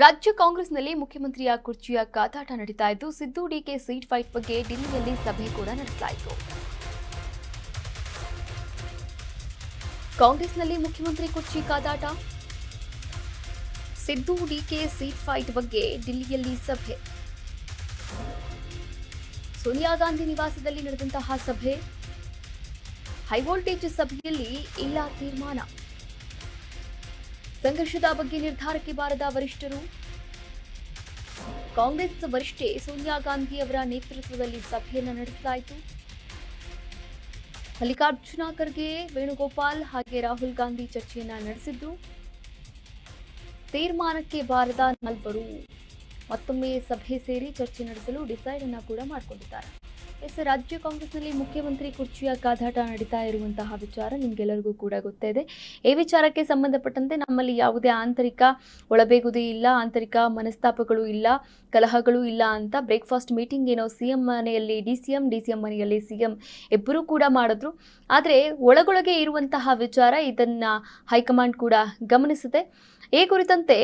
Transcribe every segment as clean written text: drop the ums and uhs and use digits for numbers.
ರಾಜ್ಯ ಕಾಂಗ್ರೆಸ್ನಲ್ಲಿ ಮುಖ್ಯಮಂತ್ರಿಯ ಕುರ್ಚಿಯ ಕಾದಾಟ ನಡೀತಾ ಇದ್ದು, ಸಿದ್ದು ಡಿಕೆ ಸೀಟ್ ಫೈಟ್ ಬಗ್ಗೆ ಡಿಲ್ಲಿಯಲ್ಲಿ ಸಭೆ ಕೂಡ ನಡೆಸಲಾಯಿತು. ಕಾಂಗ್ರೆಸ್ನಲ್ಲಿ ಮುಖ್ಯಮಂತ್ರಿ ಕುರ್ಚಿ ಕಾದಾಟ, ಸಿದ್ದು ಡಿಕೆ ಸೀಟ್ ಫೈಟ್ ಬಗ್ಗೆ ಡಿಲ್ಲಿಯಲ್ಲಿ ಸಭೆ. ಸೋನಿಯಾ ಗಾಂಧಿ ನಿವಾಸದಲ್ಲಿ ನಡೆದಂತಹ ಸಭೆ, ಹೈವೋಲ್ಟೇಜ್ ಸಭೆಯಲ್ಲಿ ಇಲ್ಲ ತೀರ್ಮಾನ. ಸಂಘರ್ಷದ ಬಗ್ಗೆ ನಿರ್ಧಾರಕ್ಕೆ ಬಾರದ ವರಿಷ್ಠರು. ಕಾಂಗ್ರೆಸ್ ವರಿಷ್ಠೆ ಸೋನಿಯಾ ಗಾಂಧಿ ಅವರ ನೇತೃತ್ವದಲ್ಲಿ ಸಭೆಯನ್ನು ನಡೆಸಲಾಯಿತು. ಮಲ್ಲಿಕಾರ್ಜುನ ಖರ್ಗೆ, ವೇಣುಗೋಪಾಲ್ ಹಾಗೆ ರಾಹುಲ್ ಗಾಂಧಿ ಚರ್ಚೆಯನ್ನ ನಡೆಸಿದ್ರು. ತೀರ್ಮಾನಕ್ಕೆ ಬಾರದ ನಾಲ್ವರು ಮತ್ತೊಮ್ಮೆ ಸಭೆ ಸೇರಿ ಚರ್ಚೆ ನಡೆಸಲು ಡಿಸೈಡ್ ಅನ್ನ ಕೂಡ ಮಾಡಿಕೊಂಡಿದ್ದಾರೆ. ರಾಜ್ಯ ಕಾಂಗ್ರೆಸ್ನಲ್ಲಿ ಮುಖ್ಯಮಂತ್ರಿ ಕುರ್ಚಿಯ ಕಾದಾಟ ನಡೀತಾ ಇರುವಂತಹ ವಿಚಾರ ನಿಮ್ಗೆಲ್ಲರಿಗೂ ಕೂಡ ಗೊತ್ತೇ ಇದೆ. ಈ ವಿಚಾರಕ್ಕೆ ಸಂಬಂಧಪಟ್ಟಂತೆ ನಮ್ಮಲ್ಲಿ ಯಾವುದೇ ಆಂತರಿಕ ಒಳಬೇಗುದಿ ಇಲ್ಲ, ಆಂತರಿಕ ಮನಸ್ತಾಪಗಳು ಇಲ್ಲ, ಕಲಹಗಳು ಇಲ್ಲ ಅಂತ ಬ್ರೇಕ್ಫಾಸ್ಟ್ ಮೀಟಿಂಗ್ ಏನೋ ಸಿಎಂ ಮನೆಯಲ್ಲಿ ಡಿಸಿಎಂ ಮನೆಯಲ್ಲಿ ಸಿಎಂ ಇಬ್ಬರೂ ಕೂಡ ಮಾಡಿದ್ರು. ಆದರೆ ಒಳಗೊಳಗೆ ಇರುವಂತಹ ವಿಚಾರ ಇದನ್ನ ಹೈಕಮಾಂಡ್ ಕೂಡ ಗಮನಿಸಿದೆ. ಈ ಕುರಿತಂತೆ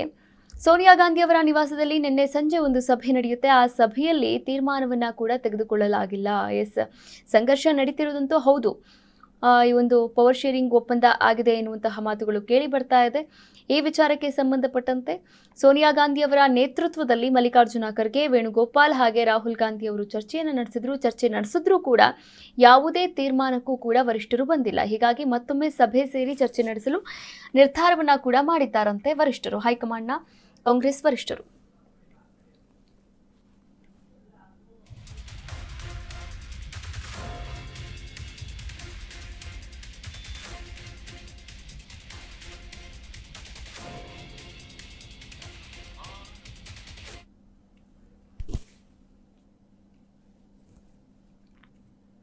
ಸೋನಿಯಾ ಗಾಂಧಿ ಅವರ ನಿವಾಸದಲ್ಲಿ ನಿನ್ನೆ ಸಂಜೆ ಒಂದು ಸಭೆ ನಡೆಯುತ್ತೆ. ಆ ಸಭೆಯಲ್ಲಿ ತೀರ್ಮಾನವನ್ನ ಕೂಡ ತೆಗೆದುಕೊಳ್ಳಲಾಗಿಲ್ಲ. ಸಂಘರ್ಷ ನಡೀತಿರೋದಂತೂ ಹೌದು. ಈ ಒಂದು ಪವರ್ ಶೇರಿಂಗ್ ಒಪ್ಪಂದ ಆಗಿದೆ ಎನ್ನುವಂತಹ ಮಾತುಗಳು ಕೇಳಿ ಬರ್ತಾ ಇದೆ. ಈ ವಿಚಾರಕ್ಕೆ ಸಂಬಂಧಪಟ್ಟಂತೆ ಸೋನಿಯಾ ಗಾಂಧಿ ಅವರ ನೇತೃತ್ವದಲ್ಲಿ ಮಲ್ಲಿಕಾರ್ಜುನ ಖರ್ಗೆ, ವೇಣುಗೋಪಾಲ್ ಹಾಗೆ ರಾಹುಲ್ ಗಾಂಧಿ ಅವರು ಚರ್ಚೆಯನ್ನು ನಡೆಸಿದ್ರು ಕೂಡ ಯಾವುದೇ ತೀರ್ಮಾನಕ್ಕೂ ಕೂಡ ವರಿಷ್ಠರು ಬಂದಿಲ್ಲ. ಹೀಗಾಗಿ ಮತ್ತೊಮ್ಮೆ ಸಭೆ ಸೇರಿ ಚರ್ಚೆ ನಡೆಸಲು ನಿರ್ಧಾರವನ್ನ ಕೂಡ ಮಾಡಿದ್ದಾರಂತೆ ವರಿಷ್ಠರು, ಹೈಕಮಾಂಡ್ನ ಕಾಂಗ್ರೆಸ್ ವರಿಷ್ಠರು.